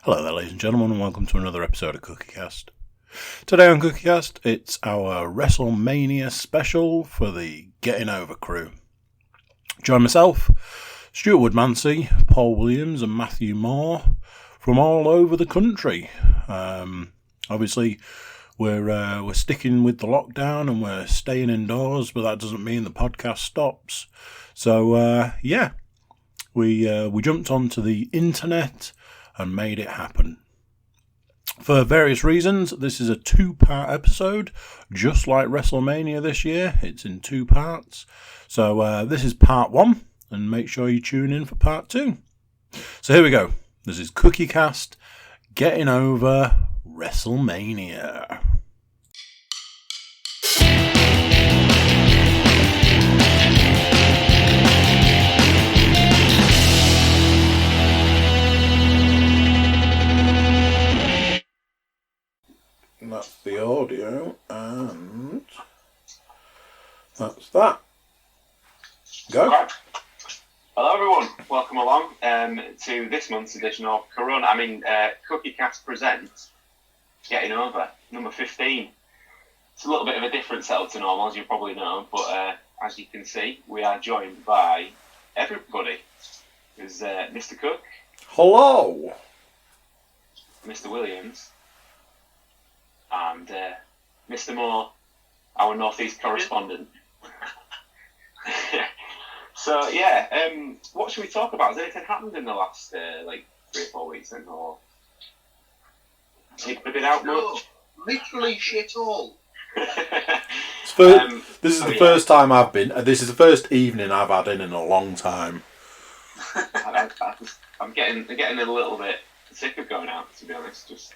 Hello there, ladies and gentlemen, and welcome to another episode of CookieCast. Today on CookieCast, it's our Wrestlemania special for the Getting Over crew. Join myself, Stuart Woodmansey, Paul Williams, and Matthew Moore from all over the country. Obviously, we're sticking with the lockdown and we're staying indoors, but that doesn't mean the podcast stops. So, we jumped onto the internet and made it happen. For various reasons, this is a two-part episode, just like Wrestlemania this year. It's in two parts. So this is part one, and make sure you tune in for part two. So here we go. This is CookieCast, Getting Over Wrestlemania. That's the audio, and that's that. Go. Right. Hello everyone, welcome along to this month's edition of CookieCast presents Getting Over, number 15. It's a little bit of a different setup to normal, as you probably know, but as you can see, we are joined by everybody. There's Mr. Cook. Hello. Mr. Williams. And Mr. Moore, our Northeast correspondent. So, what should we talk about? Has anything happened in the last, 3 or 4 weeks then? Or have been out much? Literally shit all. This is the first time I've been. This is the first evening I've had in a long time. I'm getting a little bit sick of going out, to be honest.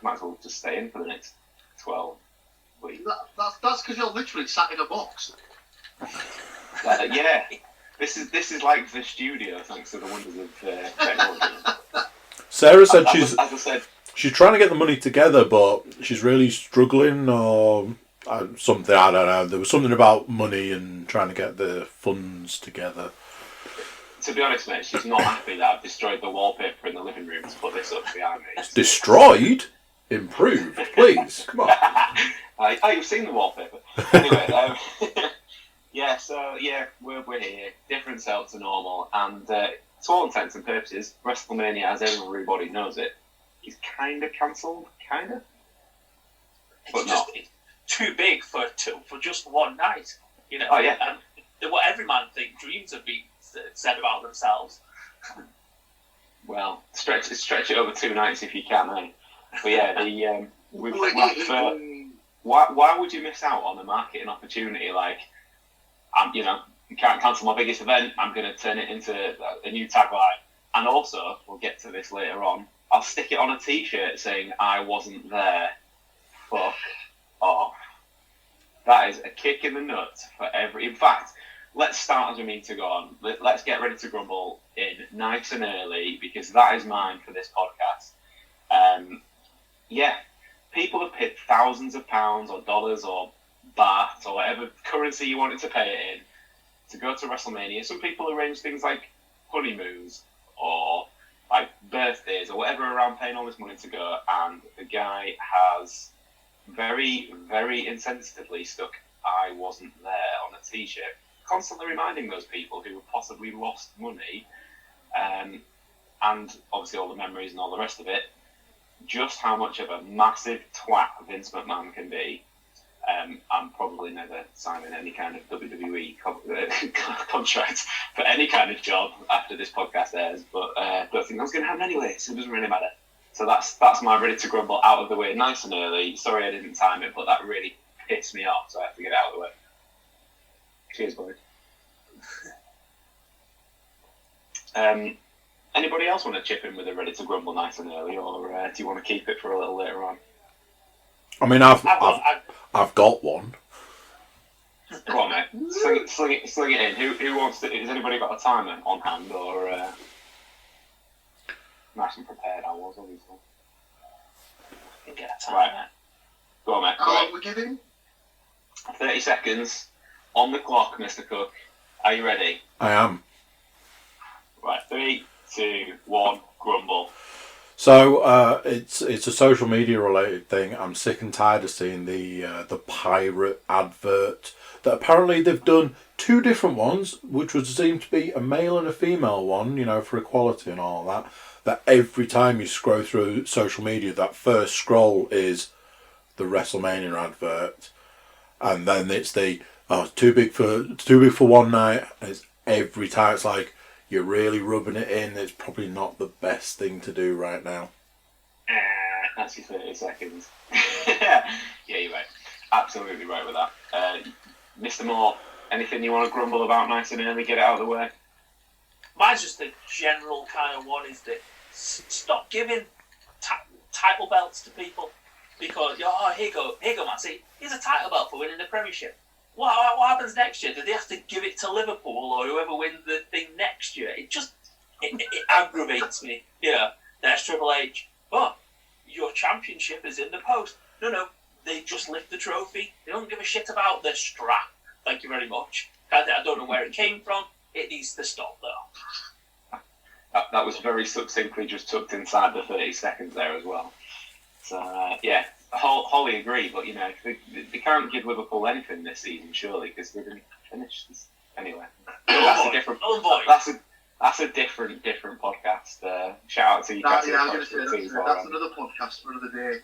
Might as well just stay in for the next 12 weeks. That's because you're literally sat in a box. This is like the studio, thanks to the wonders of technology. Sarah said as I said, she's trying to get the money together, but she's really struggling or something. I don't know. There was something about money and trying to get the funds together. To be honest, mate, she's not happy that I've destroyed the wallpaper in the living room to put this up behind me. Destroyed? Improved, please. Come on. You've seen the wallpaper. Anyway, we're here. Different setup to normal, and to all intents and purposes, WrestleMania, as everybody knows it, is kind of cancelled, but not. It's too big for just one night, you know. Oh yeah. And what every man dreams of being said about themselves. Well, stretch it over 2 nights if you can, eh? But yeah, why would you miss out on a marketing opportunity like, you can't cancel my biggest event, I'm going to turn it into a new tagline. And also, we'll get to this later on, I'll stick it on a t-shirt saying, I wasn't there. Fuck off. That is a kick in the nuts for every... In fact, let's start as we mean to go on. Let's get ready to grumble in nice and early, because that is mine for this podcast. People have paid thousands of pounds or dollars or baht or whatever currency you wanted to pay it in to go to WrestleMania. Some people arrange things like honeymoons or like birthdays or whatever around paying all this money to go, and the guy has very, very insensitively stuck I wasn't there on a t-shirt, constantly reminding those people who have possibly lost money and obviously all the memories and all the rest of it, just how much of a massive twat Vince McMahon can be. I'm probably never signing any kind of WWE contract for any kind of job after this podcast airs, but I don't think that's going to happen anyway, so it doesn't really matter. So that's my ready to grumble out of the way nice and early. Sorry I didn't time it, but that really pissed me off, so I have to get it out of the way. Cheers, boys. Anybody else want to chip in with a ready to grumble nice and early, or do you want to keep it for a little later on? I mean, I've got one. Go on, mate. Sling it in. Who wants to? Has anybody got a timer on hand, or nice and prepared? I was obviously. You can get a timer. Right. Go on, mate. How long are we giving? 30 seconds on the clock, Mr. Cook. Are you ready? I am. Right. 3, 2, 1. Grumble. So it's a social media related thing. I'm sick and tired of seeing the pirate advert that apparently they've done 2 different ones, which would seem to be a male and a female one, for equality and all that. That every time you scroll through social media, that first scroll is the WrestleMania advert, and then it's the too big for one night. And it's every time it's like you're really rubbing it in. It's probably not the best thing to do right now. That's your 30 seconds. Yeah, you're right. Absolutely right with that. Mr. Moore, anything you want to grumble about nice and early? Get it out of the way. Mine's just the general kind of one is that stop giving title belts to people because here you go, man. See, here's a title belt for winning the Premiership. What happens next year? Do they have to give it to Liverpool or whoever wins the thing next year? It aggravates me. Yeah, there's Triple H. Oh, your championship is in the post. No, they just lift the trophy. They don't give a shit about the strap. Thank you very much. I don't know where it came from. It needs to stop though. That was very succinctly just tucked inside the 30 seconds there as well. So yeah, wholly agree. But they can't give Liverpool anything this season, surely, because they're going to finish this anyway. That's a different. That's a different podcast. Shout out to you. I was going to say that's another podcast for another day.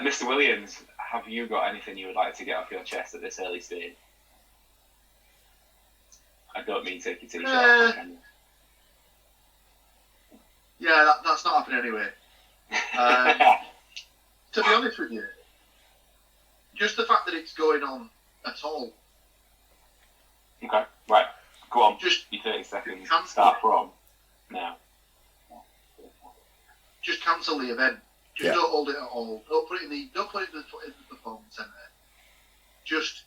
Mr. Williams, have you got anything you would like to get off your chest at this early stage? I don't mean take your t-shirt off. Yeah, that's not happening anyway. To be honest with you, just the fact that it's going on at all. Okay, right. Go on. Just your 30 seconds. Cancel Start it. from now. Just cancel the event. Just don't hold it at all. Don't put it in the performance centre. Just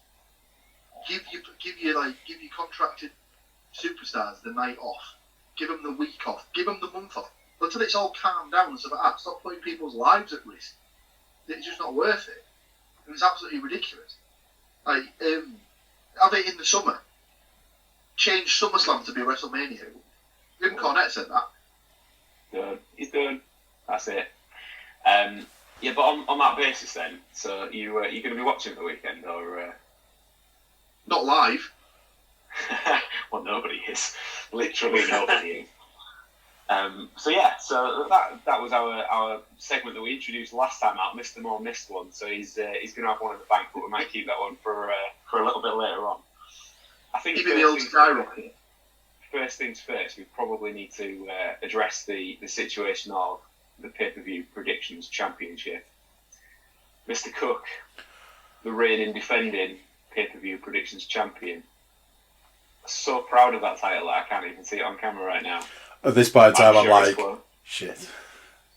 give your contracted superstars the night off. Give them the week off. Give them the month off until it's all calmed down and stuff like that. Stop putting people's lives at risk. It's just not worth it. It's absolutely ridiculous. Have it in the summer. Change SummerSlam to be WrestleMania. Jim Cornette said that. Done. He's done. That's it. Yeah, but on that basis then, so you're going to be watching the weekend or? Not live. Well, nobody is. Literally nobody is. So that was our segment that we introduced last time out. Mr. Moore missed one, so he's going to have one in the bank, but we might keep that one for a little bit later on. I think Even the old skyrocket. First things first, we probably need to address the situation of the pay-per-view predictions championship. Mr. Cook, the reigning defending pay-per-view predictions champion. So proud of that title that I can't even see it on camera right now. At this point in time, I'm like, close. shit.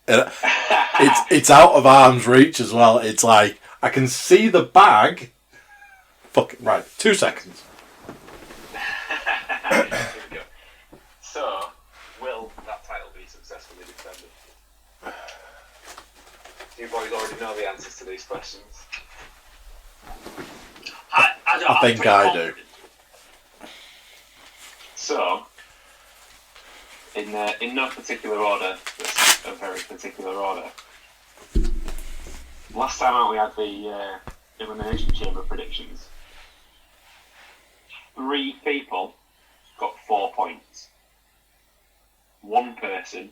It's out of arm's reach as well. It's like, I can see the bag. Fuck it, right, 2 seconds. Here we go. So, will that title be successfully defended? You boys already know the answers to these questions. I think I do. So, in no particular order, but a very particular order. Last time out we had the Elimination Chamber predictions. 3 people got 4 points. 1 person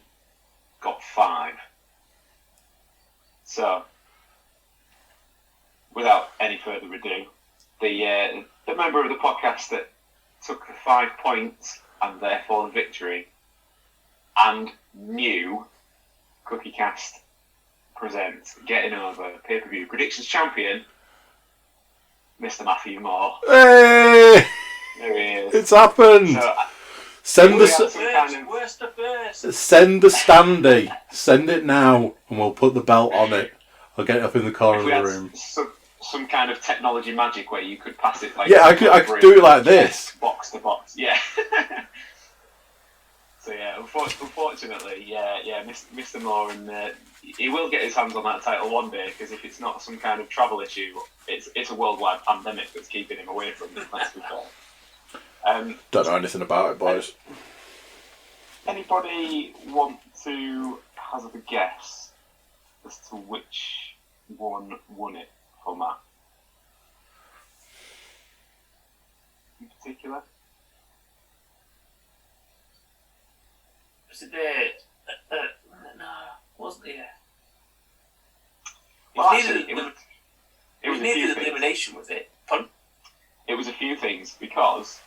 got 5. So, without any further ado, the member of the podcast that took the 5 points and therefore the victory, and new Cookie Cast presents Getting Over pay-per-view predictions champion, Mr. Matthew Moore. Hey! There he is. It's happened. So, Send the standee. Send it now, and we'll put the belt on it. I'll get it up in the corner of the room. Some kind of technology magic where you could pass it like I could do it like this, box to box. Yeah. So yeah, unfortunately, Mr. Moore, and he will get his hands on that title one day, because if it's not some kind of travel issue, it's a worldwide pandemic that's keeping him away from it. Let's be fair. Don't know anything about it, boys. Any anybody want to hazard a guess as to which one won it for Matt? In particular? Was it there? No, wasn't there? Well, It actually, it was a few needed things. elimination with it. Pardon? It was a few things because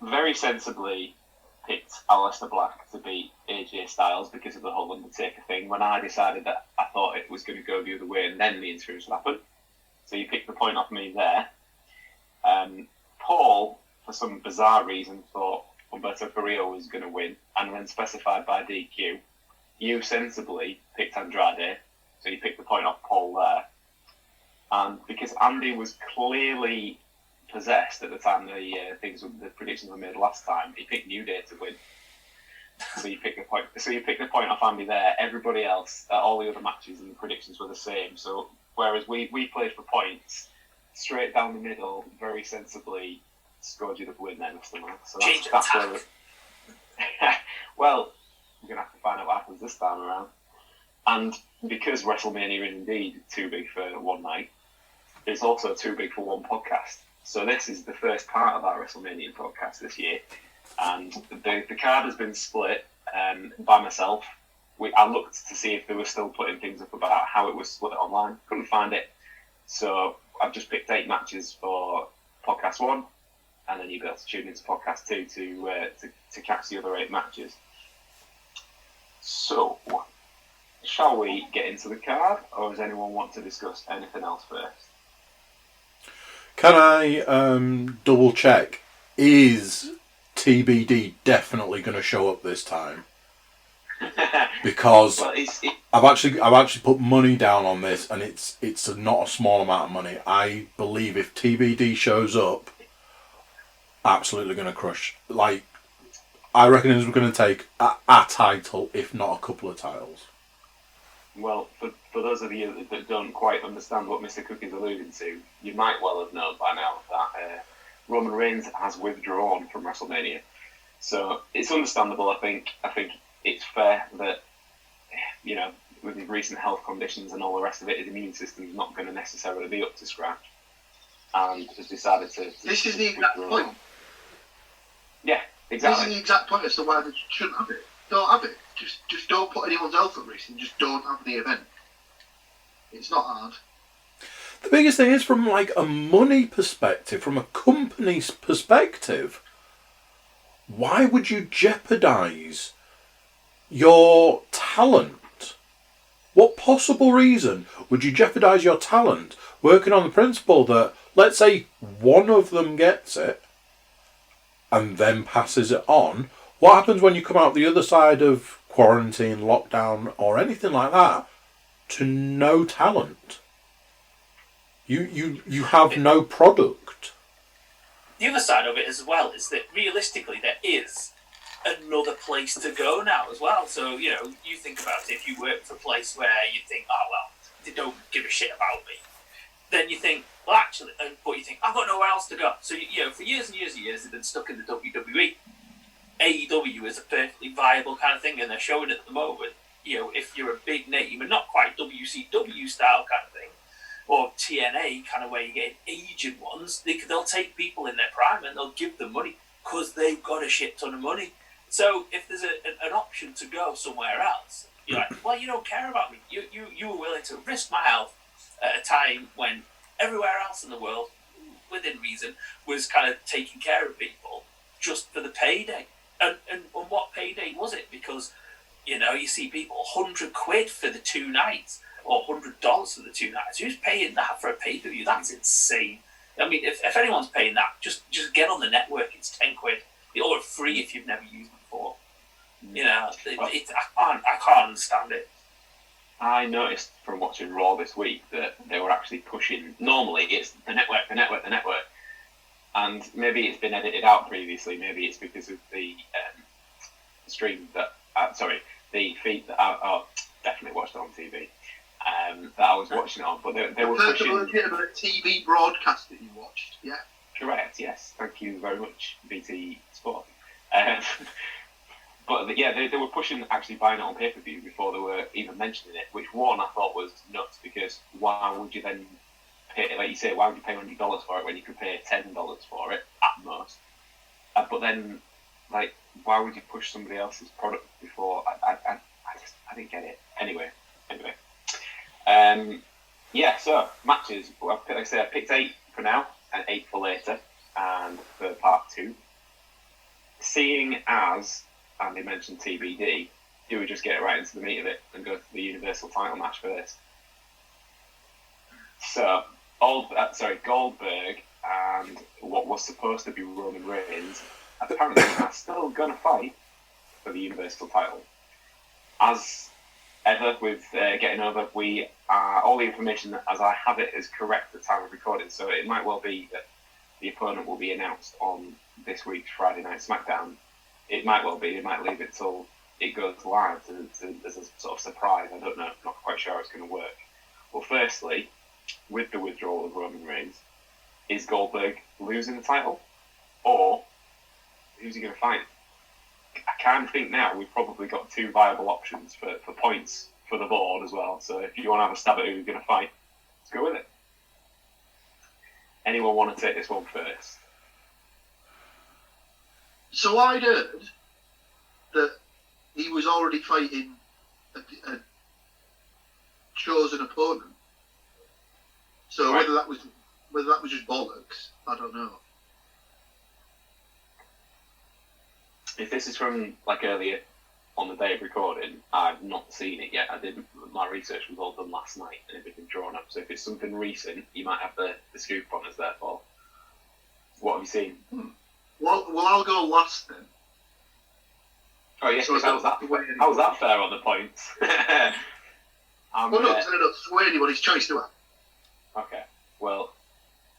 very sensibly picked Aleister Black to beat AJ Styles because of the whole Undertaker thing. When I decided that I thought it was going to go the other way and then the interference would happen. So you picked the point off me there. Paul, for some bizarre reason, thought Humberto Carrillo was going to win and then specified by DQ. You sensibly picked Andrade, so you picked the point off Paul there. And because Andy was clearly possessed at the time the predictions were made last time, he picked New Day to win. So you picked the point. So you picked the point off Andy there. Everybody else, all the other matches and the predictions were the same. So whereas we played for points, straight down the middle, very sensibly scored you the win then, Mr. Man. So that's where well, we're gonna have to find out what happens this time around. And because WrestleMania is indeed too big for one night, it's also too big for one podcast. So this is the first part of our WrestleMania podcast this year, and the card has been split by myself. I looked to see if they were still putting things up about how it was split online. Couldn't find it, so I've just picked 8 matches for podcast 1, and then you'll be able to tune into podcast 2 to catch the other 8 matches. So, shall we get into the card, or does anyone want to discuss anything else first? Can I double check? Is TBD definitely going to show up this time? Because Well, I've actually put money down on this, and it's not a small amount of money. I believe if TBD shows up, absolutely going to crush. Like, I reckon it's going to take a title, if not a couple of titles. Well, for those of you that don't quite understand what Mr. Cook is alluding to, you might well have known by now that Roman Reigns has withdrawn from WrestleMania. So it's understandable, I think. I think it's fair that, you know, with his recent health conditions and all the rest of it, his immune system's not going to necessarily be up to scratch. And has decided to This is the exact withdraw. point. Yeah, This exactly. is the exact point as to why they shouldn't have it. Don't have it. Just don't put anyone's health at risk and just don't have the event. It's not hard. The biggest thing is from like a money perspective, from a company's perspective, why would you jeopardize your talent? What possible reason would you jeopardize your talent working on the principle that, let's say, one of them gets it and then passes it on? What happens when you come out the other side of quarantine, lockdown, or anything like that to no talent? You have no product. The other side of it as well is that realistically there is another place to go now as well. So, you know, you think about it, if you work for a place where you think, oh, well, they don't give a shit about me, then you think, well, actually, but you think, I've got nowhere else to go. So, you know, for years and years and years, they've been stuck in the WWE. AEW is a perfectly viable kind of thing, and they're showing it at the moment. You know, if you're a big name, and not quite WCW style kind of thing, or TNA kind of where you get agent ones, they'll take people in their prime and they'll give them money because they've got a shit ton of money. So if there's an option to go somewhere else, you're like, well, you don't care about me. You were willing to risk my health at a time when everywhere else in the world, within reason, was kind of taking care of people just for the payday. And what payday was it? Because, you know, you see people £100 for the 2 nights or $100 for the 2 nights. Who's paying that for a pay-per-view? That's insane. I mean, if anyone's paying that, just get on the network. It's £10. Or free if you've never used it before. You know, I can't understand it. I noticed from watching Raw this week that they were actually pushing. Normally, it's the network. And maybe it's been edited out previously. Maybe it's because of the stream that, the feed that I definitely watched it on TV. That I was watching it on, but they were pushing. A legitimate TV broadcast that you watched, yeah. Correct. Yes. Thank you very much, BT Sport. But yeah, they were pushing actually buying it on pay-per-view before they were even mentioning it, which one I thought was nuts, because why would you then pay, like you say, why would you pay $100 for it when you could pay $10 for it at most? But then, like, why would you push somebody else's product before? I didn't get it. Anyway. Yeah, so matches. Like I say, I picked 8 for now and 8 for later and for part 2. Seeing as Andy mentioned TBD, do we just get right into the meat of it and go to the Universal title match first? So, Goldberg and what was supposed to be Roman Reigns apparently are still going to fight for the Universal title. As ever with Getting Over, we are, all the information as I have it is correct at the time of recording, so it might well be that the opponent will be announced on this week's Friday Night SmackDown. It might well be, they might leave it till it goes live as a sort of surprise. I don't know, not quite sure how it's going to work. Well, firstly, with the withdrawal of Roman Reigns, is Goldberg losing the title? Or who's he going to fight? I kind of think now we've probably got 2 viable options for points for the board as well. So if you want to have a stab at who you're going to fight, let's go with it. Anyone want to take this one first? So I heard that he was already fighting a chosen opponent. So right. whether that was just bollocks, I don't know. If this is from like earlier on the day of recording, I've not seen it yet. My research was all done last night and everything drawn up. So if it's something recent, you might have the scoop on us therefore. What have you seen? Well, I'll go last then. Oh yes, So how was that fair on the points? Well, no, because I don't sway anybody's choice, do I? Okay. Well,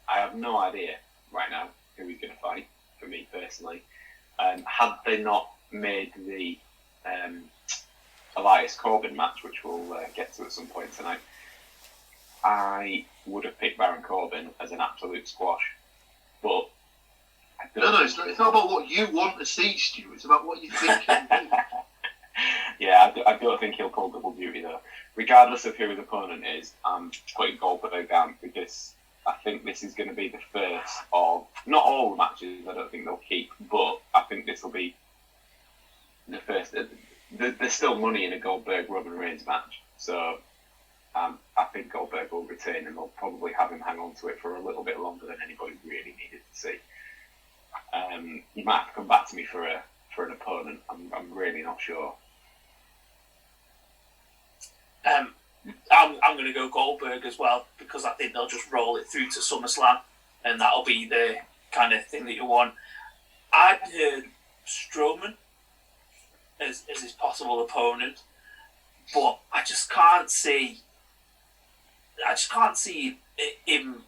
I have no idea right now who he's going to fight, for me personally. Had they not made the Elias Corbin match, which we'll get to at some point tonight, I would have picked Baron Corbin as an absolute squash. But it's not about what you want to see, Stu. It's about what you think he'll do. Yeah, I don't think he'll pull double duty though. Regardless of who his opponent is, I'm putting Goldberg down because I think this is going to be the first of, not all the matches, I don't think they'll keep, but I think this will be the first. There's still money in a Goldberg-Roman Reigns match, so I think Goldberg will retain and they'll probably have him hang on to it for a little bit longer than anybody really needed to see. You might have to come back to me for an opponent. I'm really not sure. I'm going to go Goldberg as well because I think they'll just roll it through to SummerSlam and that'll be the kind of thing that you want. I'd heard Strowman as his possible opponent, but I just can't see him.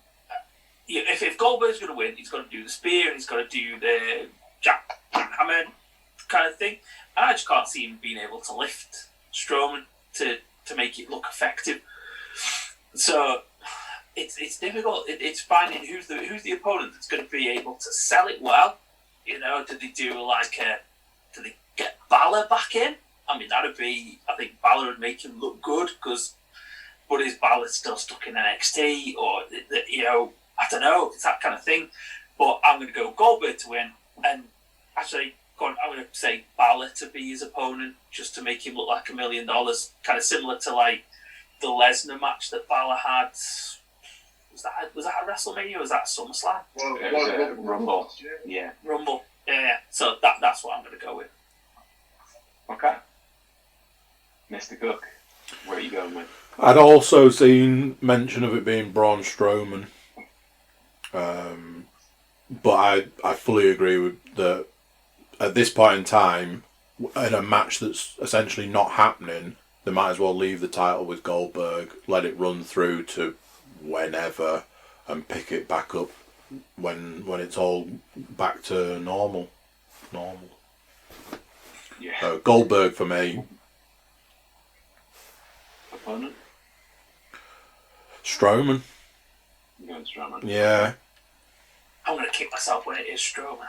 If Goldberg's going to win, he's got to do the spear and he's got to do the jackhammer kind of thing, and I just can't see him being able to lift Strowman to make it look effective. So it's difficult. It's finding who's the opponent that's going to be able to sell it well. You know, do they get Balor back in? I mean, I think Balor would make him look good but is Balor still stuck in NXT or I don't know. It's that kind of thing. But I'm going to go Goldberg to win, and actually, I'm going to say Balor to be his opponent, just to make him look like $1 million. Kind of similar to like the Lesnar match that Balor had. Was that at WrestleMania or was that at SummerSlam? Rumble. Yeah. Rumble. Yeah. So that's what I'm going to go with. Okay. Mr. Cook, where are you going with? I'd also seen mention of it being Braun Strowman. But I fully agree with that. At this point in time, in a match that's essentially not happening, they might as well leave the title with Goldberg, let it run through to whenever, and pick it back up when it's all back to normal. Yeah. So Goldberg for me. Opponent? Strowman. I'm going Strowman. Yeah. I'm going to kick myself when it is Strowman.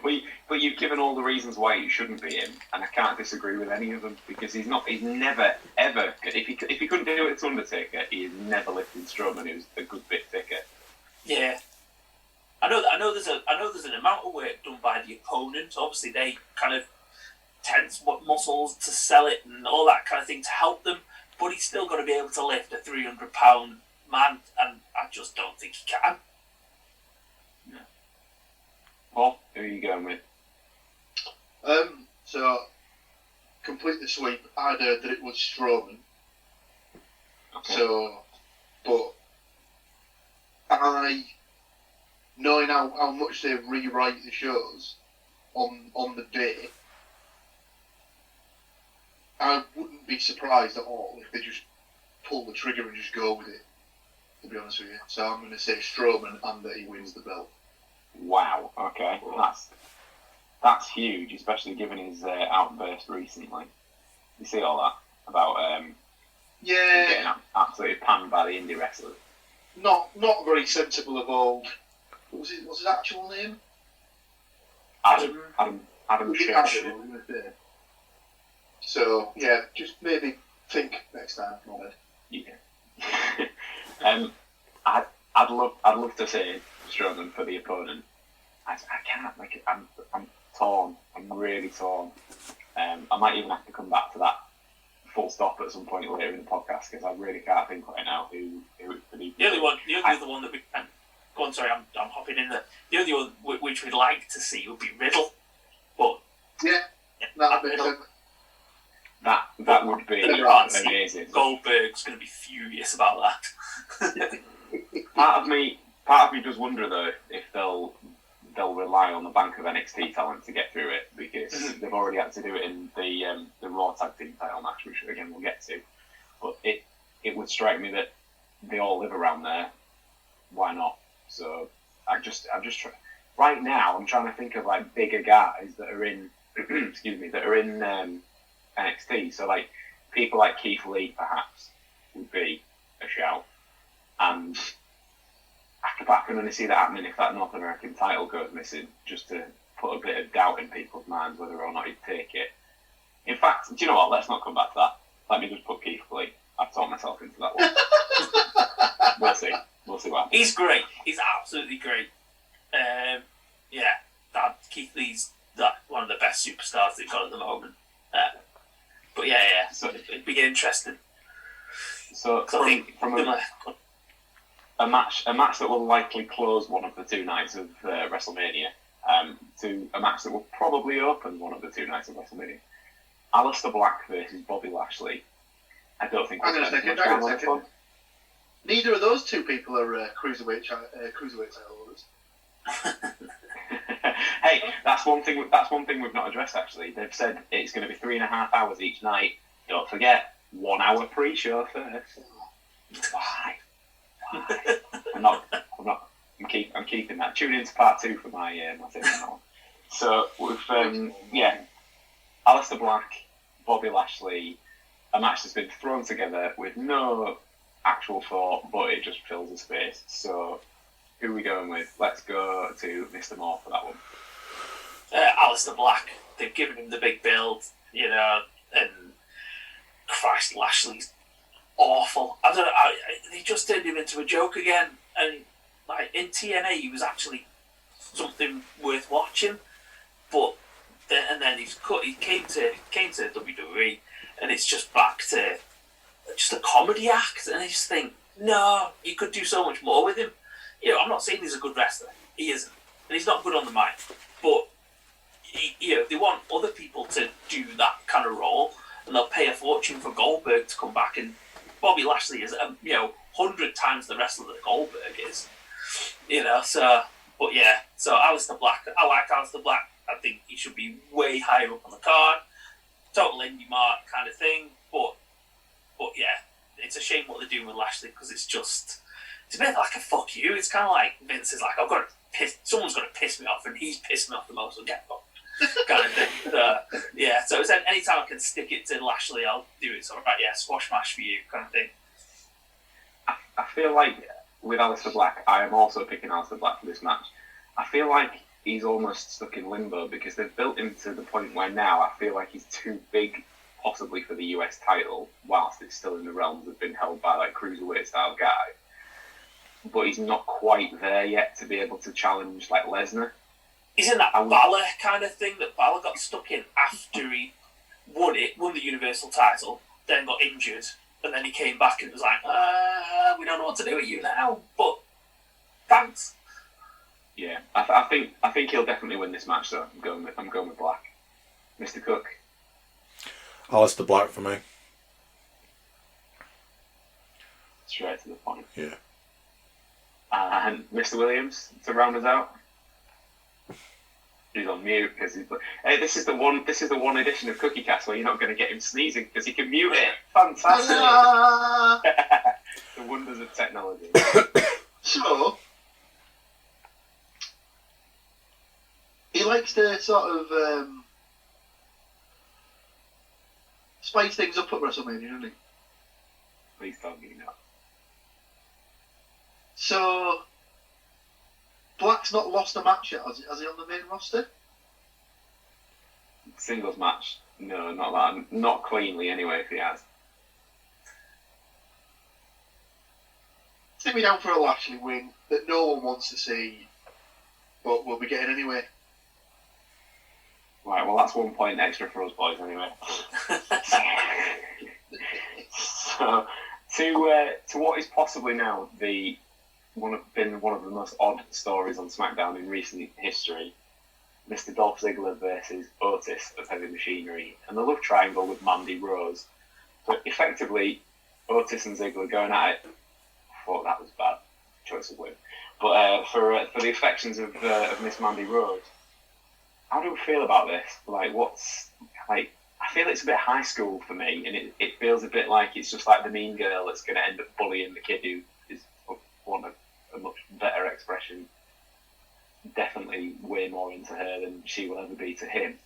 but you've given all the reasons why it shouldn't be him, and I can't disagree with any of them because he's never ever. If he couldn't do it to Undertaker, he has never lifted Strowman, who's a good bit thicker. Yeah. I know there's an amount of work done by the opponent. Obviously, they kind of tense muscles to sell it and all that kind of thing to help them. But he's still got to be able to lift a 300-pound man, and I just don't think he can. No. Paul, who are you going with? So complete the sweep. I'd heard that it was Strowman. Okay. So, but knowing how much they rewrite the shows on the day, I wouldn't be surprised at all if they just pull the trigger and just go with it, to be honest with you. So I'm going to say Strowman and that he wins the belt. Wow. Okay. That's huge, especially given his outburst recently. You see all that about getting absolutely panned by the indie wrestlers. Not very sensible of old. What's his actual name? Adam Church. So yeah, just maybe think next time, not it. Yeah. I'd love to say Strowman for the opponent. I can't. Like, I'm torn. I'm really torn. I might even have to come back to that full stop at some point later in the podcast because I really can't think right now who it could be. The only other one that we can. Go on, sorry, I'm hopping in there. The only one which we'd like to see would be Riddle, but that makes sense. That would be amazing. Goldberg's going to be furious about that. Part of me does wonder though if they'll rely on the bank of NXT talent to get through it because they've already had to do it in the Raw Tag Team title match, which again we'll get to. But it would strike me that they all live around there. Why not? So I'm just right now I'm trying to think of like bigger guys that are in NXT. So like people like Keith Lee perhaps would be a shout, and I can only see that happening if that North American title goes missing, just to put a bit of doubt in people's minds whether or not he'd take it. In fact, do you know what? Let's not come back to that. Let me just put Keith Lee. I've talked myself into that one. We'll see. We'll see what happens. He's great. He's absolutely great. Keith Lee's one of the best superstars they've got at the moment. But so it'd be interesting. So from a match that will likely close one of the two nights of WrestleMania to a match that will probably open one of the two nights of WrestleMania. Aleister Black versus Bobby Lashley. I don't think. Hang on a second. Neither of those two people are cruiserweight title holders. Hey, that's one thing we've not addressed. Actually, they've said it's going to be 3.5 hours each night. Don't forget, 1 hour pre-show first. Why? I'm keeping that. Tune into part 2 for my thing now. So with Aleister Black, Bobby Lashley, a match that's been thrown together with no actual thought, but it just fills the space. So who are we going with? Let's go to Mr. Moore for that one. Aleister Black. They've given him the big build, and Christ, Lashley's awful. I don't know. They just turned him into a joke again, and like in TNA, he was actually something worth watching. But then he came to WWE, and it's just back to just a comedy act. And I just think, no, you could do so much more with him. I'm not saying he's a good wrestler. He isn't, and he's not good on the mic. But they want other people to do that kind of role, and they'll pay a fortune for Goldberg to come back. And Bobby Lashley is 100 times the wrestler that Goldberg is. So Aleister Black. I like Aleister Black. I think he should be way higher up on the card. Total indie mark kind of thing. But it's a shame what they're doing with Lashley because it's a bit like a fuck you. It's kind of like Vince is like, someone's got to piss me off, and he's pissed me off the most, so get fucked. Kind of thing. So it's anytime I can stick it to Lashley, I'll do it. So squash match for you, kind of thing. I feel like with Aleister Black, I am also picking Aleister Black for this match. I feel like he's almost stuck in limbo because they've built him to the point where now I feel like he's too big, possibly for the US title, whilst it's still in the realms of being held by like cruiserweight style guy. But he's not quite there yet to be able to challenge like Lesnar. He's in that Balor kind of thing that Balor got stuck in after he won the Universal title, then got injured, and then he came back and was like, we don't know what to do with you now, but thanks. Yeah, I think he'll definitely win this match though. I'm going with Black. Mr. Cook. Alistair Black for me. Straight to the point. Yeah. And Mr. Williams to round us out. He's on mute because he's. Hey, this is the one edition of Cookie Cast where you're not going to get him sneezing because he can mute it. Fantastic. The wonders of technology. So he likes to sort of spice things up at WrestleMania, doesn't he? Please don't give me that. So Black's not lost a match yet, has he on the main roster? Singles match? No, not that. Not cleanly anyway. If he has. Stick me down for a Lashley win that no one wants to see, but we'll be getting anyway. Right, well that's 1 point extra for us boys anyway. So to what is possibly now one of the most odd stories on SmackDown in recent history, Mr. Dolph Ziggler versus Otis of Heavy Machinery, and the love triangle with Mandy Rose. So effectively, Otis and Ziggler going at it. I thought that was bad choice of word, but for the affections of Miss Mandy Rose. How do we feel about this? Like, I feel it's a bit high school for me, and it feels a bit like it's just like the mean girl that's going to end up bullying the kid who is, for want of a much better expression, definitely way more into her than she will ever be to him.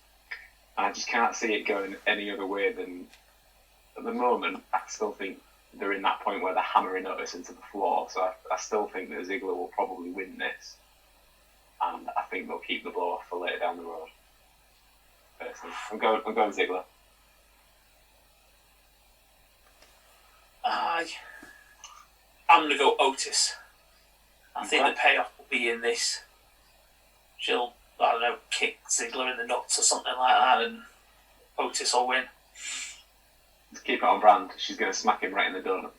And I just can't see it going any other way than, at the moment, I still think they're in that point where they're hammering Otis into the floor, so I still think that Ziggler will probably win this. And I think they'll keep the blow off for later down the road. Personally, I'm going Ziggler. I'm going to go Otis. I think the payoff will be in this. She'll, I don't know, kick Ziggler in the nuts or something like that, and Otis will win. Let's keep it on brand. She's going to smack him right in the donut.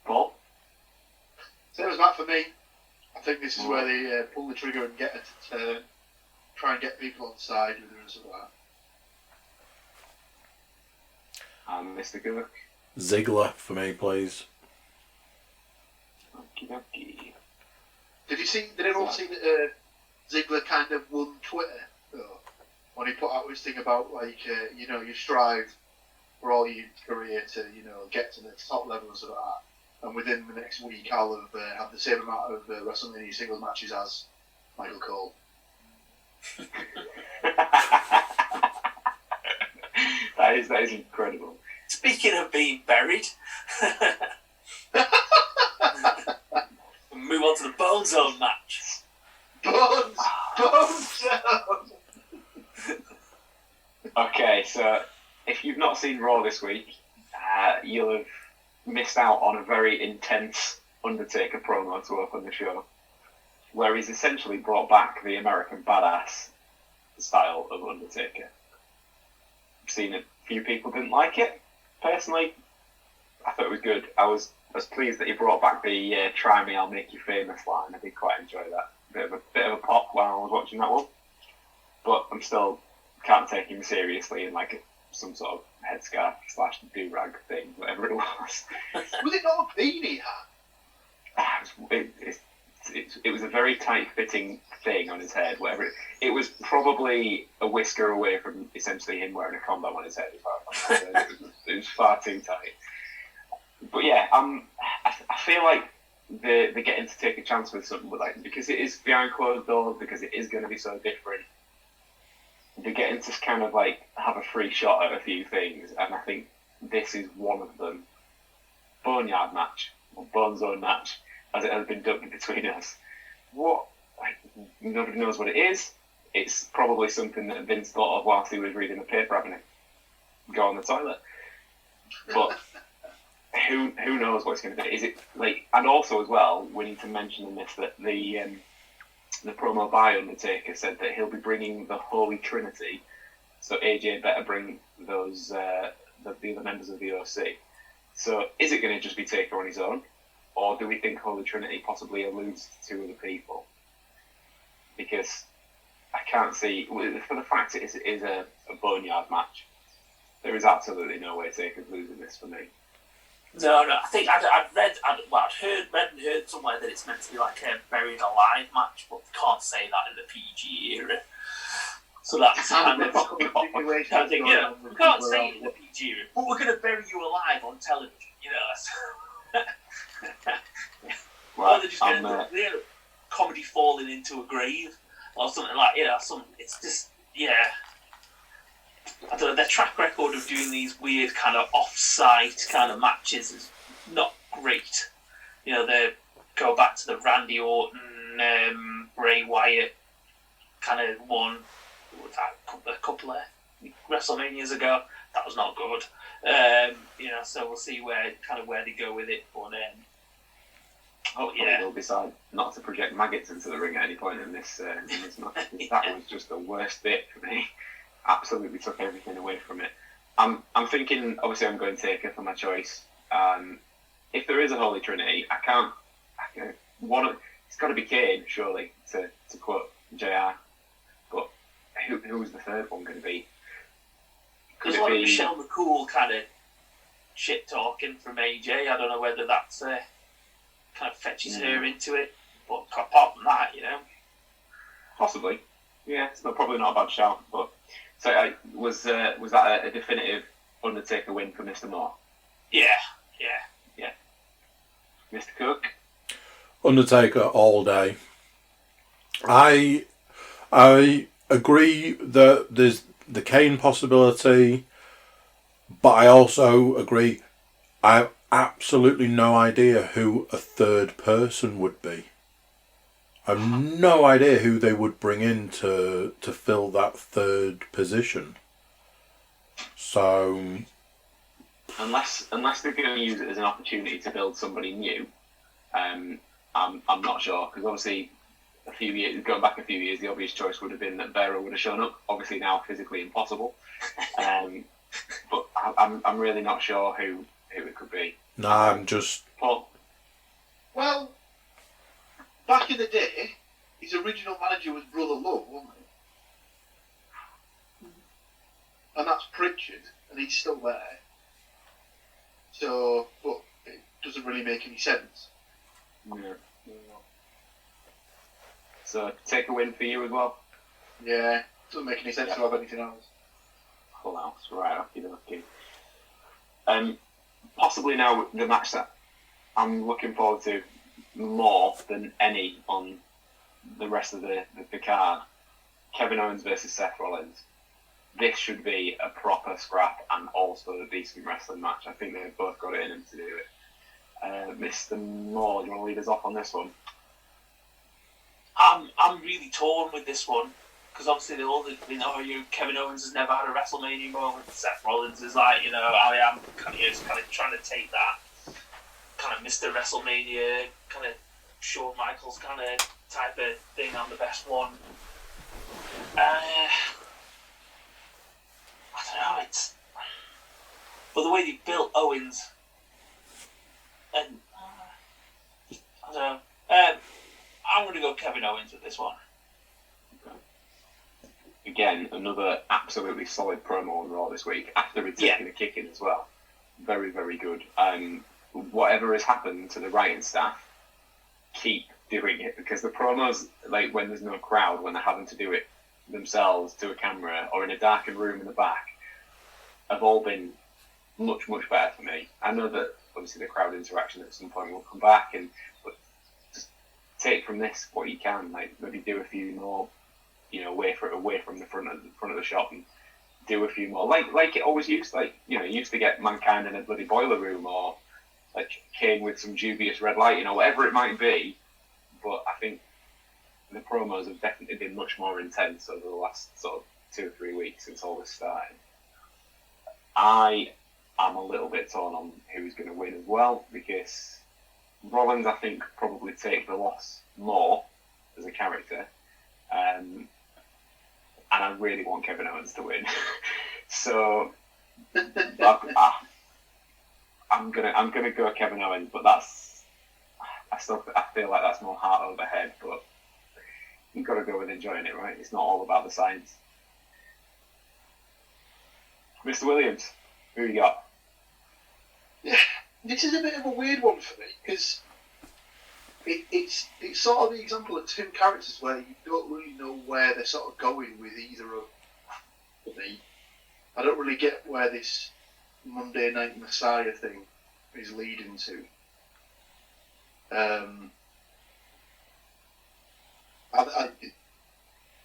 Paul? So it was that for me. I think this is where they pull the trigger and get it to turn. Try and get people on side with her and stuff like that. Mr. Cook? Ziggler for me, please. Okie-dokie. Did everyone see that Ziggler kind of won Twitter, though? When he put out his thing about, like, you strive for all your career to, get to the top levels of that. And within the next week, I'll have the same amount of WrestleMania singles matches as Michael Cole. That is incredible. Speaking of being buried, move on to the Bone Zone match. Bone Zone! Okay, so if you've not seen Raw this week, you'll have missed out on a very intense Undertaker promo to open the show, where he's essentially brought back the American Badass style of Undertaker. I've seen it. A few people didn't like it. Personally, I thought it was good. I was pleased that he brought back the "Try me, I'll make you famous" line. I did quite enjoy that. Bit of a pop while I was watching that one. But I'm still can't take him seriously in like some sort of headscarf / do-rag thing, whatever it was. Was it not a beanie hat? It was a very tight-fitting thing on his head. Whatever it was, probably a whisker away from essentially him wearing a condom on his head. It was far too tight. But yeah, I feel like they're getting to take a chance with something, like because it is behind closed doors, because it is going to be so different. They're getting to kind of like have a free shot at a few things, and I think this is one of them. Boneyard match or Bone Zone match. as it has been dubbed between us. What? Like, nobody knows what it is. It's probably something that Vince thought of whilst he was reading the paper, having to go on the toilet. But who knows what it's going to be? Is it like? And also as well, we need to mention in this that the promo by Undertaker said that he'll be bringing the Holy Trinity. So AJ better bring those the other members of the OC. So is it going to just be Taker on his own, or do we think Holy Trinity possibly alludes to two other people? Because I can't see, for the fact it is a boneyard match, there is absolutely no way Taker's losing this for me. No, I think I'd read and heard somewhere that it's meant to be like a buried alive match, but we can't say that in the PG era. So that's kind of we can't say it in the PG era, but we're going to bury you alive on television, you know. Well, or they're just going to comedy falling into a grave or something like, you know, it's just, yeah. I don't know, their track record of doing these weird kind of off-site kind of matches is not great. You know, they go back to the Randy Orton, Bray Wyatt kind of one, a couple of WrestleManias ago. That was not good. You know, so we'll see where they go with it. But hopefully they'll decide not to project maggots into the ring at any point in this match. Yeah. That was just the worst bit for me. Absolutely took everything away from it. I'm thinking, obviously I'm going Taker for my choice. If there is a Holy Trinity, I can't it's got to be Kane, surely, to quote JR. But who's the third one going to be? There's a lot of Michelle McCool kind of shit talking from AJ. I don't know whether that's kind of fetches her into it. But apart from that, you know. Possibly. Yeah, it's probably not a bad shout. But so was that a definitive Undertaker win for Mr. Moore? Yeah. Mr. Cook? Undertaker all day. I agree that there's the Kane possibility, but I also agree I have absolutely no idea who a third person would be. I have no idea who they would bring in to fill that third position. So unless they're going to use it as an opportunity to build somebody new, I'm not sure, because obviously going back a few years, the obvious choice would have been that Vero would have shown up. Obviously now physically impossible, but I'm really not sure who it could be. Nah, I'm just Paul. Well, back in the day, his original manager was Brother Love, wasn't he? And that's Pritchard, and he's still there. So, but it doesn't really make any sense. Yeah. So, take a win for you as well? Yeah, doesn't make any sense to have anything else. Full house, right, okay. Possibly now the match that I'm looking forward to more than any on the rest of the card, Kevin Owens versus Seth Rollins. This should be a proper scrap and also a decent wrestling match. I think they've both got it in them to do it. Mr. Moore, do you want to lead us off on this one? I'm really torn with this one, because obviously they know Kevin Owens has never had a WrestleMania moment. Seth Rollins is like, you know, I am kind of trying to take that kind of Mr. WrestleMania, kind of Shawn Michaels kind of type of thing on the best one. I don't know, but the way they built Owens, and I don't know, I'm going to go Kevin Owens with this one. Okay. Again, another absolutely solid promo on Raw this week, after he'd taken a kick in as well. Very, very good. Whatever has happened to the writing staff, keep doing it, because the promos, like when there's no crowd, when they're having to do it themselves to a camera or in a darkened room in the back, have all been much, much better for me. I know that obviously the crowd interaction at some point will come back, but just take from this what you can. Like maybe do a few more, you know, away from the front of the shop, and do a few more like it always used. Like, you know, you used to get Mankind in a bloody boiler room, or like Kane with some dubious red lighting or whatever it might be. But I think the promos have definitely been much more intense over the last sort of 2 or 3 weeks since all this started. I am a little bit torn on who's going to win as well, because Rollins, I think, probably take the loss more as a character, and I really want Kevin Owens to win. So I'm gonna go Kevin Owens, but I feel like that's more heart over head. But you've got to go with enjoying it, right? It's not all about the science. Mr. Williams, who you got? Yeah, this is a bit of a weird one for me, because it's sort of the example of two characters where you don't really know where they're sort of going with either of them. I don't really get where this Monday Night Messiah thing is leading to.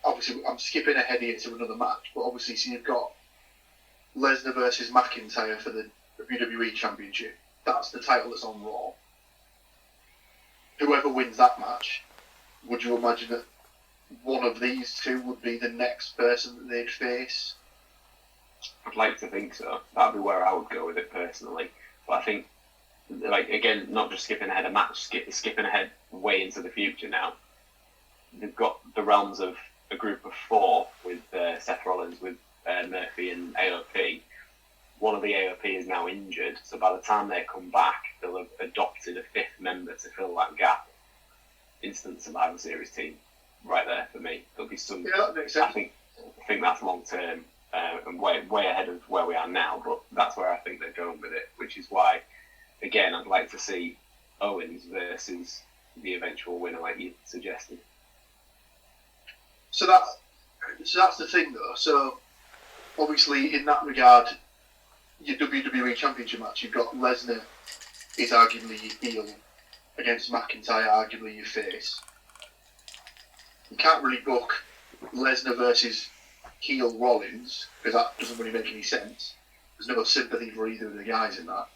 Obviously, I'm skipping ahead here to another match, but obviously, so you've got Lesnar versus McIntyre for the WWE Championship. That's the title that's on Raw. Whoever wins that match, would you imagine that one of these two would be the next person that they'd face? I'd like to think so. That'd be where I would go with it personally. But I think, like, again, not just skipping ahead a match, skipping ahead way into the future now. They've got the realms of a group of 4 with Seth Rollins, with Murphy and AOP. One of the AOP is now injured, so by the time they come back, they'll have adopted a 5th member to fill that gap. Instant Survivor Series team, right there for me. There'll be some. Yeah, that makes sense. I think that's long term and way ahead of where we are now. But that's where I think they're going with it, which is why, again, I'd like to see Owens versus the eventual winner, like you suggested. So that's the thing, though. So obviously, in that regard, your WWE Championship match, you've got Lesnar is arguably your heel against McIntyre, arguably your face. You can't really book Lesnar versus heel Rollins, because that doesn't really make any sense. There's no sympathy for either of the guys in that.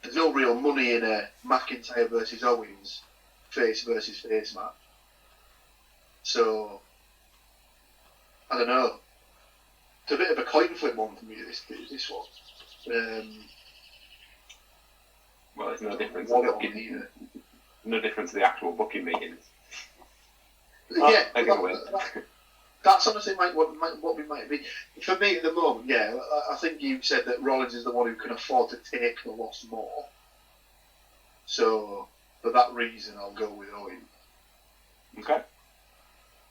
There's no real money in a McIntyre versus Owens face versus face match. So, I don't know. It's a bit of a coin flip one for me, this one. Well, there's no difference. No difference to the actual booking meetings. Yeah, they're going to win. That's honestly what we might be. For me at the moment, yeah, I think you said that Rollins is the one who can afford to take the loss more. So, for that reason, I'll go with Owen. Okay.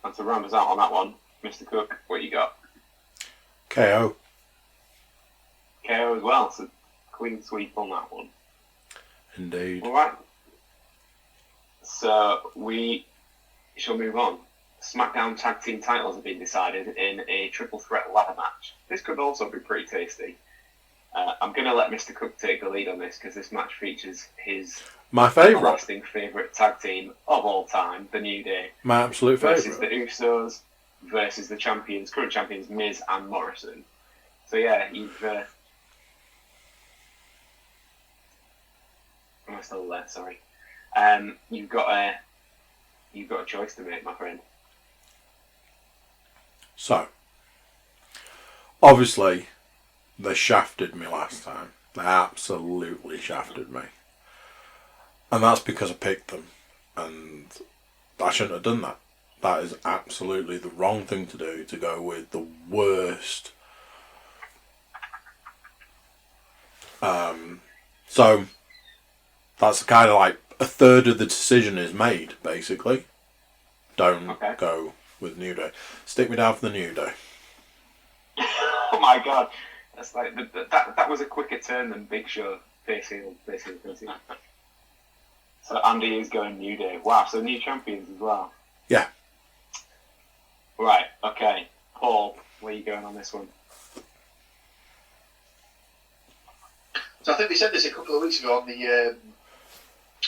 And to round us out on that one, Mr. Cook, what you got? KO. KO as well, so clean sweep on that one. Indeed. Alright. So, we shall move on. SmackDown Tag Team titles have been decided in a triple threat ladder match. This could also be pretty tasty. I'm going to let Mr. Cook take the lead on this, because this match features my favourite, lasting favourite tag team of all time, the New Day. My absolute favourite. Versus the Usos, versus the current champions, Miz and Morrison. So yeah, you've... am I still there? Sorry. You've got a choice to make, my friend. So, obviously, they shafted me last time. They absolutely shafted me. And that's because I picked them. And I shouldn't have done that. That is absolutely the wrong thing to do, to go with the worst. So, that's kind of like a third of the decision is made, basically. Don't go with New Day. Stick me down for the New Day. Oh my god. That's like that was a quicker turn than Big Show face heel. So Andy is going New Day. Wow, so new champions as well. Yeah. Right, okay. Paul, where are you going on this one? So I think we said this a couple of weeks ago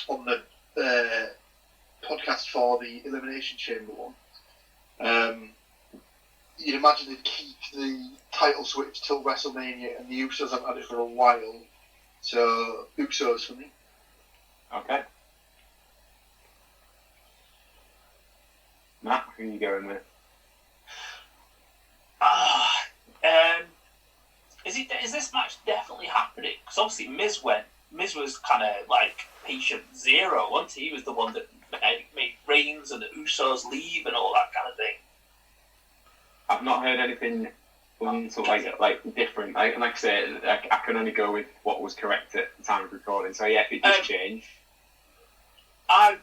on the podcast for the Elimination Chamber one. you'd imagine they'd keep the title switch till WrestleMania, and the Usos haven't had it for a while. So, Usos for me. Okay. Matt, who are you going with? Is this match definitely happening? Because obviously Miz went. Miz was kind of like patient zero, wasn't he? He was the one that made Reigns and the Usos leave and all that kind of thing. I've not heard anything like different. Like I say, I can only go with what was correct at the time of recording. So yeah, if it does change, I'm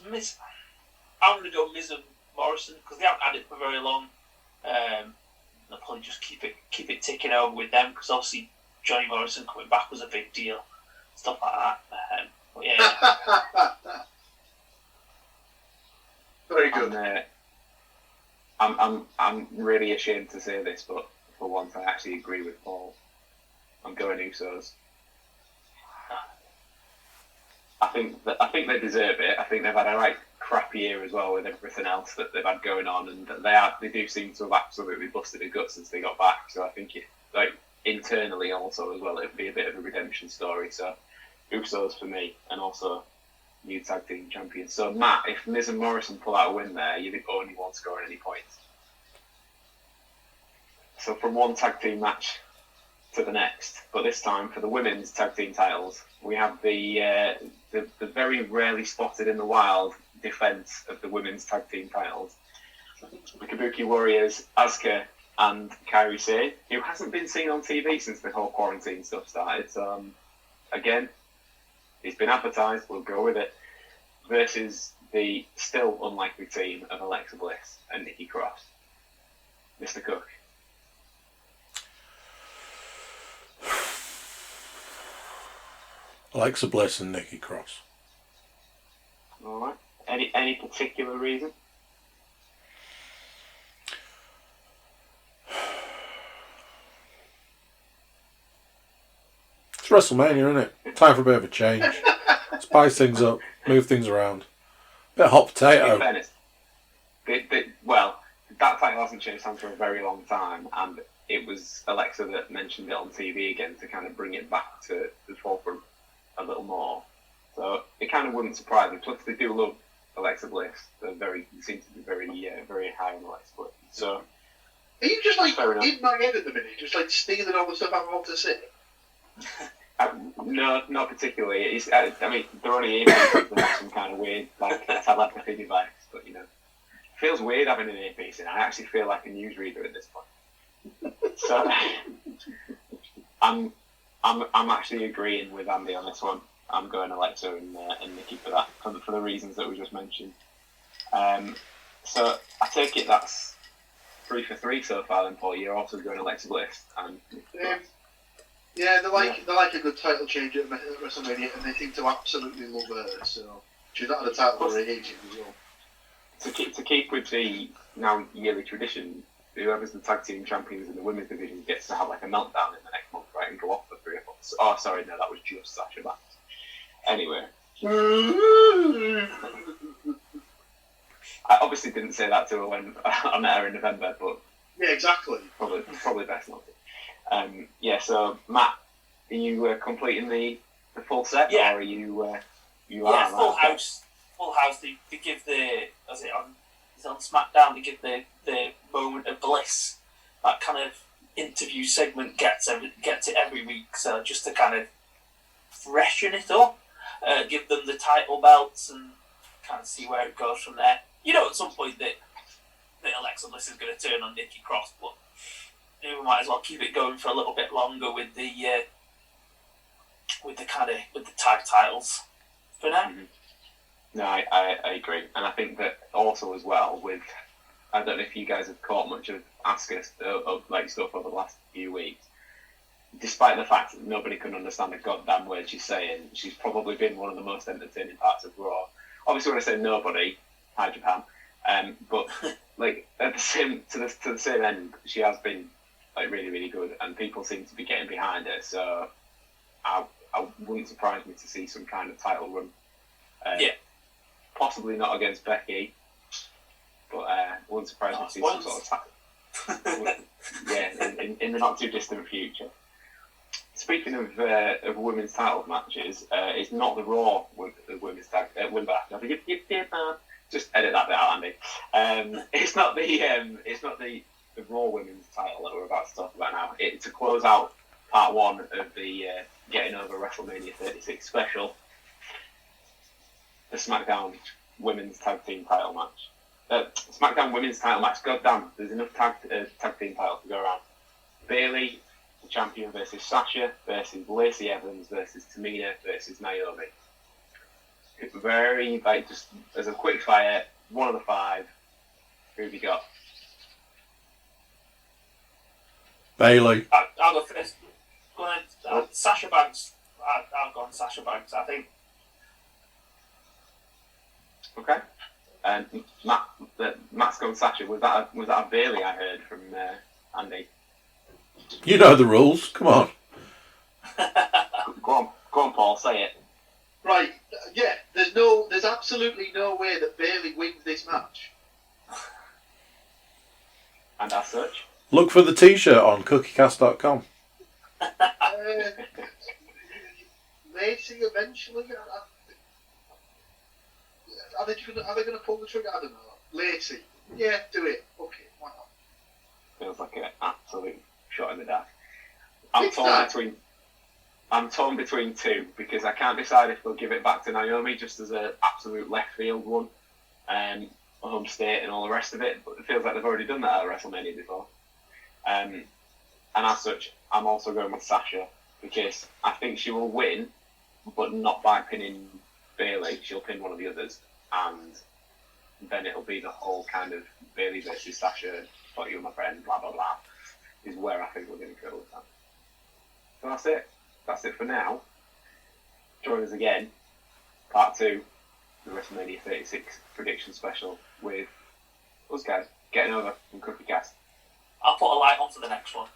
going to go Miz and Morrison because they haven't had it for very long. They'll probably just keep it ticking over with them because obviously Johnny Morrison coming back was a big deal, stuff like that. But yeah, very good. I'm really ashamed to say this, but for once I actually agree with Paul. I'm going Usos. I think they deserve it. I think they've had a right crap year as well with everything else that they've had going on, and they do seem to have absolutely busted their guts since they got back. So I think it internally also as well it'd be a bit of a redemption story. So Usos for me, and also new tag team champions. So Matt, if Miz and Morrison pull out a win there, you're the only one scoring any points. So from one tag team match to the next, but this time for the women's tag team titles, we have the very rarely spotted in the wild defense of the women's tag team titles. The Kabuki Warriors, Asuka and Kairi Sane, who hasn't been seen on TV since the whole quarantine stuff started. So again, it's been advertised, we'll go with it, versus the still unlikely team of Alexa Bliss and Nikki Cross. Mr. Cook. Alexa Bliss and Nikki Cross. Alright. Any particular reason? It's WrestleMania, isn't it? Time for a bit of a change. Spice things up, move things around. Bit of hot potato. In fairness, that title hasn't changed hands for a very long time, and it was Alexa that mentioned it on TV again to kind of bring it back to the forefront a little more. So it kind of wouldn't surprise me. Plus, they do love Alexa Bliss. They seem to be very high on Alexa Bliss. So, are you just like in my head at the minute, just like stealing all the stuff I want to say? No, not particularly. I mean, they're only earpieces and have some kind of weird telepathy device, but it feels weird having an earpiece in. I actually feel like a newsreader at this point. So, I'm actually agreeing with Andy on this one. I'm going Alexa and Nikki for that, for the reasons that we just mentioned. So I take it that's 3 for 3 so far. Then Paul, you're also going Alexa Bliss and yeah, they like a good title change at WrestleMania, and they seem to absolutely love her. So she's not had a title for ages as well. To keep with the now yearly tradition, whoever's the tag team champions in the women's division gets to have like a meltdown in the next month, right, and go off for 3 or 4. Oh, sorry, no, that was just Sasha Banks. Anyway, I obviously didn't say that to her when I met her in November, but yeah, exactly. Probably best not to. So Matt, are you completing the full set, yeah. or are you? Full house. Full house. They give it's on SmackDown. They give the moment of bliss. That kind of interview segment gets it every week. So just to kind of freshen it up, give them the title belts and kind of see where it goes from there. At some point that Alexa Bliss is going to turn on Nikki Cross, but we might as well keep it going for a little bit longer with the tag titles for now. Mm-hmm. No, I agree, and I think that also as well with, I don't know if you guys have caught much of Asuka of like stuff over the last few weeks. Despite the fact that nobody can understand a goddamn word she's saying, she's probably been one of the most entertaining parts of Raw. Obviously, when I say nobody, hi Japan, but like at the same end, she has been like really, really good, and people seem to be getting behind her. So I wouldn't surprise me to see some kind of title run. Possibly not against Becky, but wouldn't surprise me to see some sort of in the not too distant future. Speaking of women's title matches, it's not the Raw women's tag win back. Just edit that bit out, Andy. It's not the Raw women's title that we're about to talk about now. It's to close out part one of the Getting Over Wrestlemania 36 special. The SmackDown women's tag team title match. SmackDown women's title match. God damn, there's enough tag team titles to go around. Bayley, the champion, versus Sasha, versus Lacey Evans, versus Tamina, versus Naomi. It's very, just as a quick fire, one of the five. Who have you got? Bayley. I'll go first. Go ahead. Sasha Banks. I've gone Sasha Banks, I think. Okay. And Matt's gone Sasha. Was that a Bayley I heard from Andy? You know the rules. Come on. Go on, Paul. Say it. Right. Yeah. There's absolutely no way that Bayley wins this match. And as such, look for the T-shirt on cookiecast.com. Lacey eventually. Are they going to pull the trigger? I don't know. Lacey. Yeah, do it. Okay, why not? Feels like an absolute shot in the dark. I'm torn between two because I can't decide if they'll give it back to Naomi just as an absolute left field one, home state and all the rest of it. But it feels like they've already done that at WrestleMania before. And as such, I'm also going with Sasha because I think she will win, but not by pinning Bayley. She'll pin one of the others, and then it'll be the whole kind of Bayley versus Sasha, thought you were my friend, blah blah blah, is where I think we're going to go with that. So that's it. That's it for now. Join us again, part 2, the WrestleMania 36 prediction special with us guys getting over from Cookie Cast. I'll put a light on for the next one.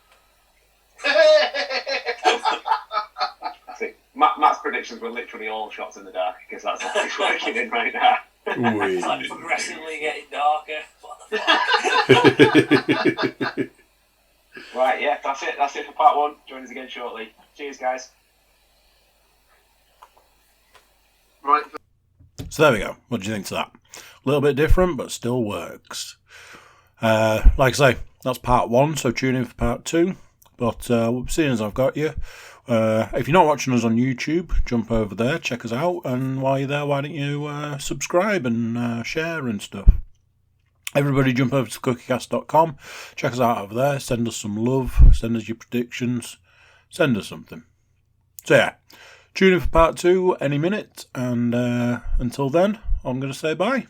See, Matt's predictions were literally all shots in the dark because that's what he's working in right now. It's like progressively getting darker. What the fuck? Right, yeah, that's it. That's it for part 1. Join us again shortly. Cheers, guys. Right. So there we go. What do you think to that? A little bit different, but still works. Like I say, that's part 1, so tune in for part 2. But seeing as I've got you, if you're not watching us on YouTube, jump over there, check us out, and while you're there, why don't you subscribe and share and stuff. Everybody jump over to cookiecast.com, check us out over there, send us some love, send us your predictions, send us something. So yeah, tune in for part 2 any minute, and until then, I'm going to say bye.